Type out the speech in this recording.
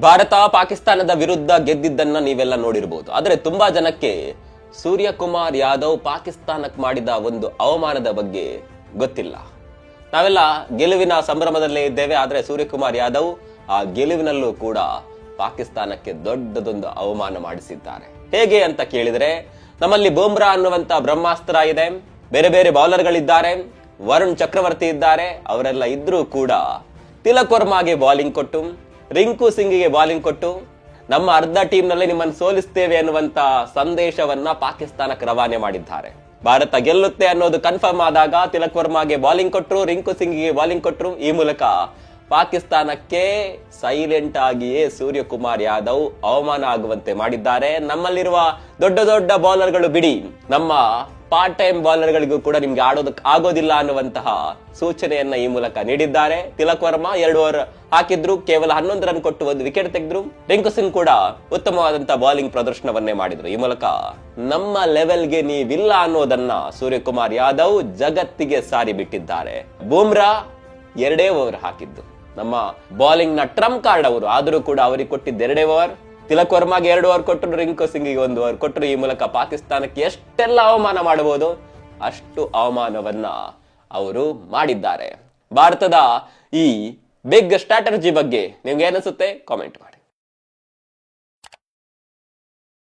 ಭಾರತ ಪಾಕಿಸ್ತಾನದ ವಿರುದ್ಧ ಗೆದ್ದಿದ್ದನ್ನ ನೀವೆಲ್ಲ ನೋಡಿರಬಹುದು. ಆದ್ರೆ ತುಂಬಾ ಜನಕ್ಕೆ ಸೂರ್ಯಕುಮಾರ್ ಯಾದವ್ ಪಾಕಿಸ್ತಾನಕ್ಕೆ ಮಾಡಿದ ಒಂದು ಅವಮಾನದ ಬಗ್ಗೆ ಗೊತ್ತಿಲ್ಲ. ನಾವೆಲ್ಲ ಗೆಲುವಿನ ಸಂಭ್ರಮದಲ್ಲೇ ಇದ್ದೇವೆ, ಆದ್ರೆ ಸೂರ್ಯಕುಮಾರ್ ಯಾದವ್ ಆ ಗೆಲುವಿನಲ್ಲೂ ಕೂಡ ಪಾಕಿಸ್ತಾನಕ್ಕೆ ದೊಡ್ಡದೊಂದು ಅವಮಾನ ಮಾಡಿಸಿದ್ದಾರೆ. ಹೇಗೆ ಅಂತ ಕೇಳಿದ್ರೆ, ನಮ್ಮಲ್ಲಿ ಬೂಮ್ರಾ ಅನ್ನುವಂತ ಬ್ರಹ್ಮಾಸ್ತ್ರ ಇದೆ, ಬೇರೆ ಬೇರೆ ಬೌಲರ್ಗಳಿದ್ದಾರೆ, ವರುಣ್ ಚಕ್ರವರ್ತಿ ಇದ್ದಾರೆ. ಅವರೆಲ್ಲ ಇದ್ರೂ ಕೂಡ ತಿಲಕ್ ವರ್ಮಾಗೆ ಬೌಲಿಂಗ್ ಕೊಟ್ಟು, ರಿಂಕು ಸಿಂಗ್ಗೆ ಬೌಲಿಂಗ್ ಕೊಟ್ಟು ನಮ್ಮ ಅರ್ಧ ಟೀಮ್ ನಲ್ಲಿ ನಿಮ್ಮನ್ನು ಸೋಲಿಸ್ತೇವೆ ಅನ್ನುವಂತ ಸಂದೇಶವನ್ನ ಪಾಕಿಸ್ತಾನಕ್ಕೆ ರವಾನೆ ಮಾಡಿದ್ದಾರೆ. ಭಾರತ ಗೆಲ್ಲುತ್ತೆ ಅನ್ನೋದು ಕನ್ಫರ್ಮ್ ಆದಾಗ ತಿಲಕ್ ವರ್ಮಾಗೆ ಬೌಲಿಂಗ್ ಕೊಟ್ರು, ರಿಂಕು ಸಿಂಗ್ಗೆ ಬೌಲಿಂಗ್ ಕೊಟ್ರು. ಈ ಮೂಲಕ ಪಾಕಿಸ್ತಾನಕ್ಕೆ ಸೈಲೆಂಟ್ ಆಗಿಯೇ ಸೂರ್ಯಕುಮಾರ್ ಯಾದವ್ ಅವಮಾನ ಆಗುವಂತೆ ಮಾಡಿದ್ದಾರೆ. ನಮ್ಮಲ್ಲಿರುವ ದೊಡ್ಡ ದೊಡ್ಡ ಬೌಲರ್ಗಳು ಬಿಡಿ, ನಮ್ಮ ಪಾರ್ಟ್ ಟೈಮ್ ಬೌಲರ್ಗಳಿಗೂ ಕೂಡ ನಿಮ್ಗೆ ಆಡೋದಕ್ಕೆ ಆಗೋದಿಲ್ಲ ಅನ್ನುವಂತಹ ಸೂಚನೆಯನ್ನ ಈ ಮೂಲಕ ನೀಡಿದ್ದಾರೆ. ತಿಲಕ್ ವರ್ಮಾ 2 ಓವರ್ ಹಾಕಿದ್ರು, ಕೇವಲ 11 ರನ್ ಕೊಟ್ಟು 1 ವಿಕೆಟ್ ತೆಗೆದ್ರು. ರಿಂಕು ಸಿಂಗ್ ಕೂಡ ಉತ್ತಮವಾದಂತಹ ಬೌಲಿಂಗ್ ಪ್ರದರ್ಶನವನ್ನೇ ಮಾಡಿದ್ರು. ಈ ಮೂಲಕ ನಮ್ಮ ಲೆವೆಲ್ಗೆ ನೀವಿಲ್ಲ ಅನ್ನೋದನ್ನ ಸೂರ್ಯಕುಮಾರ್ ಯಾದವ್ ಜಗತ್ತಿಗೆ ಸಾರಿ ಬಿಟ್ಟಿದ್ದಾರೆ. ಬೂಮ್ರಾ 2 ಓವರ್ ಹಾಕಿದ್ದು, ನಮ್ಮ ಬೌಲಿಂಗ್ ನ ಟ್ರಂಪ್ ಕಾರ್ಡ್ ಅವರು, ಆದರೂ ಕೂಡ ಅವರಿಗೆ ಕೊಟ್ಟಿದ್ದ 2 ಓವರ್. ತಿಲಕ್ ವರ್ಮಾಗೆ 2 ಓವರ್ ಕೊಟ್ಟರು, ರಿಂಕು ಸಿಂಗ್ಗೆ 1 ಓವರ್ ಕೊಟ್ಟರು. ಈ ಮೂಲಕ ಪಾಕಿಸ್ತಾನಕ್ಕೆ ಎಷ್ಟೆಲ್ಲ ಅವಮಾನ ಮಾಡಬಹುದು ಅಷ್ಟು ಅವಮಾನವನ್ನ ಅವರು ಮಾಡಿದ್ದಾರೆ. ಭಾರತದ ಈ ಬಿಗ್ ಸ್ಟ್ರಾಟಜಿ ಬಗ್ಗೆ ನಿಮ್ಗೆ ಏನಿಸುತ್ತೆ ಕಾಮೆಂಟ್ ಮಾಡಿ.